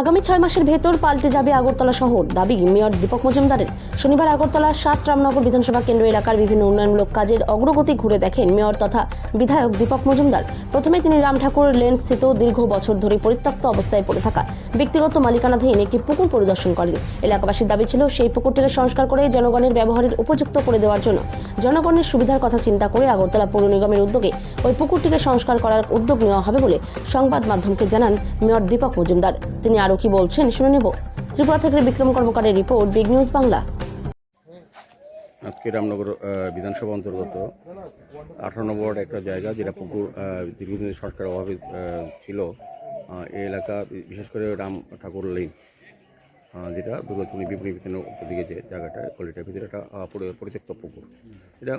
আগামী 6 মাসের ভেতর পাল্টে যাবে আগরতলা শহর, দাবি মেয়র দীপক মজুমদারের। শনিবার আগরতলার 7 রামনগর বিধানসভা কেন্দ্র এলাকার বিভিন্ন উন্নয়নমূলক কাজের অগ্রগতি ঘুরে দেখেন মেয়র তথা বিধায়ক দীপক মজুমদার। প্রথমে তিনি রামঠাকুর লেন স্থিত দীর্ঘ বছর ধরে পরিত্যক্ত অবস্থায় পড়ে থাকা ব্যক্তিগত মালিকানাধীন একটি পুকুর পরিদর্শন করেন। এলাকাবাসীর দাবি ছিল সেই পুকুরটিকে সংস্কার করে জনগণের ব্যবহারের উপযুক্ত করে দেওয়ার জন্য জনগণের সুবিধার কথা চিন্তা করে আগরতলা পৌর নিগমের উদ্যোগে ওই পুকুরটিকে সংস্কার করার উদ্যোগ নেওয়া হবে বলে সংবাদ মাধ্যমকে জানান মেয়র দীপক মজুমদার। তিনি আরও কি বলছেন শুনে নেব। ত্রিপুরা থেকে বিক্রম কর্মকারের রিপোর্ট, বিগ নিউজ বাংলা। আজকে রামনগর বিধানসভা অন্তর্গত 18 নম্বর একটা জায়গা, যেটা পুকুর দীর্ঘদিন সংস্কারের অভাবে ছিল। এই এলাকা বিশেষ করে রাম ঠাকুর লেন, যেটা দুর্গাচুনি বিপণী বিতানের উপর দিকে যে জায়গাটা কলিটার ভিতরে একটা পরিত্যক্ত পুকুর। এটা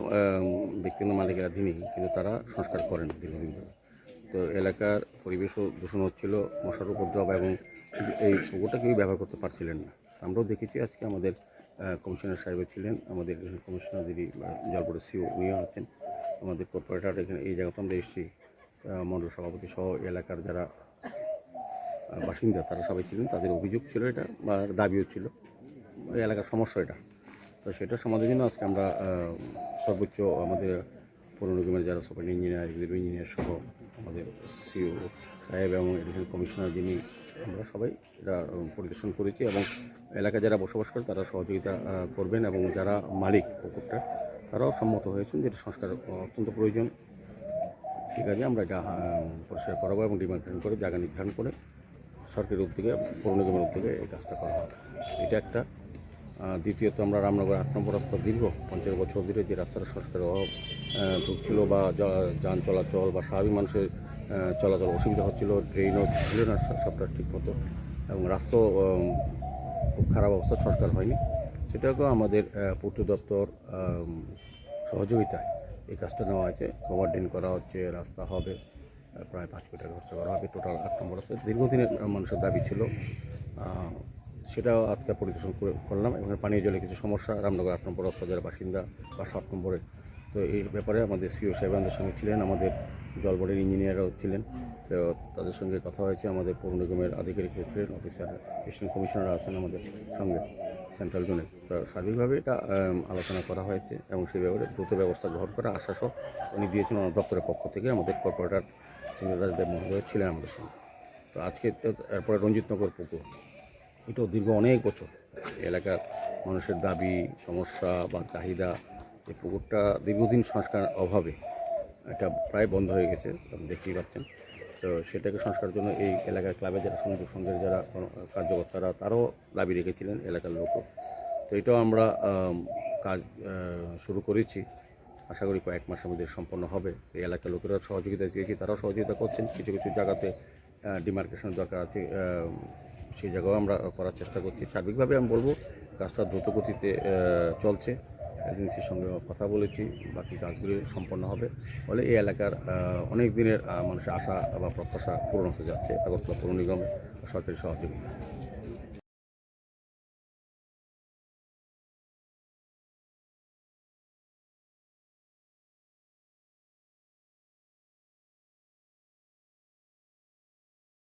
ব্যক্তিগত মালিকানাধীনই, কিন্তু তারা সংস্কার করেন দীর্ঘদিন ধরে। তো এলাকার পরিবেশও দূষণ হচ্ছিল, মশার উপদ্রব, এবং এই পুকুরটা কেউ ব্যবহার করতে পারছিলেন না। আমরাও দেখেছি, আজকে আমাদের কমিশনার সাহেব ছিলেন, আমাদের কমিশনার যিনি জলপরের সিও উনিও আছেন, আমাদের কর্পোরেটর এখানে এই জায়গাতে আমরা এসেছি, মণ্ডল সভাপতি সহ এলাকার যারা বাসিন্দা তারা সবাই ছিলেন। তাদের অভিযোগ ছিল এটা, বা দাবিও ছিল, এই এলাকার সমস্যা এটা। তো সেটা সমাধানের জন্য আজকে আমরা সর্বোচ্চ আমাদের পৌর নিগমের যারা সুপার ইঞ্জিনিয়ার সহ আমাদের সিও সাহেব এবং এডিশনাল কমিশনার যিনি, আমরা সবাই এটা পরিদর্শন করেছি, এবং এলাকায় যারা বসবাস করে তারা সহযোগিতা করবেন, এবং যারা মালিক পুকুরটা তারাও সম্মত হয়েছেন যে এটা সংস্কার অত্যন্ত প্রয়োজন। ঠিক আছে, আমরা এটা পরিষ্কার করাবো এবং ডিমার্কেশন করে জায়গা নির্ধারণ করে সরকারের উদ্যোগে, পৌর নিগমের উদ্যোগে এই কাজটা করা হবে। এটা একটা। দ্বিতীয়ত, আমরা রামনগর 8 নম্বর রাস্তা দীর্ঘ 50 বছর ধরে যে রাস্তাটা সংস্কারের অভাব ঢুকছিল, বা যান চলাচল বা স্বাভাবিক মানুষের চলাচল অসুবিধা হচ্ছিল, ড্রেনও ছিল না সবটা ঠিক মতো, এবং রাস্তাও খুব খারাপ অবস্থা, সংস্কার হয়নি। সেটাকেও আমাদের পূর্ত দপ্তর সহযোগিতায় এই কাজটা নেওয়া হয়েছে। কভার ড্রেন করা হচ্ছে, রাস্তা হবে, প্রায় 5 কোটি টাকা খরচা করা হবে। টোটাল 8 নম্বর রাস্তা দীর্ঘদিনের মানুষের দাবি ছিল, সেটাও আজকে পরিদর্শন করলাম। এবং পানীয় জলে কিছু সমস্যা, রামনগর 8 নম্বর রাস্তা যারা বাসিন্দা বা 7 নম্বরে, তো এই ব্যাপারে আমাদের সিও সাহেব আমাদের সঙ্গে ছিলেন, আমাদের জল বোর্ডের ইঞ্জিনিয়াররাও ছিলেন। তো তাদের সঙ্গে কথা হয়েছে, আমাদের পৌর নিগমের আধিকারিকরা ছিলেন, অফিসার এডিশনাল কমিশনার আছেন আমাদের সঙ্গে সেন্ট্রাল জোনে। তো সার্বিকভাবে এটা আলোচনা করা হয়েছে, এবং সেই ব্যাপারে দ্রুত ব্যবস্থা গ্রহণ করার আশ্বাসও উনি দিয়েছেন ওনার দপ্তরের পক্ষ থেকে। আমাদের কর্পোরেটর সিঙ্গরাজ দেব মহোদয় ছিলেন আমাদের সঙ্গে। তো আজকে এরপরে রঞ্জিতনগর পুকুর, এটাও দীর্ঘ অনেক বছর এলাকার মানুষের দাবি, সমস্যা বা চাহিদা। এই পুকুরটা দীর্ঘদিন সংস্কার অভাবে এটা প্রায় বন্ধ হয়ে গেছে, আপনি দেখতেই পাচ্ছেন। তো সেটাকে সংস্কারের জন্য এই এলাকার ক্লাবে যারা সংযোগ সঙ্গের যারা কার্যকর্তারা, তারাও দাবি রেখেছিলেন, এলাকার লোকও। তো এটাও আমরা কাজ শুরু করেছি, আশা করি কয়েক মাসের মধ্যে সম্পন্ন হবে। এই এলাকার লোকেরা সহযোগিতা চেয়েছি, তারাও সহযোগিতা করছেন। কিছু কিছু জায়গাতে ডিমার্কেশন দরকার আছে, সেই জায়গাও আমরা করার চেষ্টা করছি। সার্বিকভাবে আমি বলবো কাজটা দ্রুত গতিতে চলছে। এজেন্সির সঙ্গে কথা বলেছি, বাকি কাজগুলি সম্পন্ন হবে বলে এই এলাকার অনেক দিনের মানুষের আশা বা প্রত্যাশা পূরণ হতে যাচ্ছে আগরতলা পৌর নিগমের সরকারি সহযোগিতা।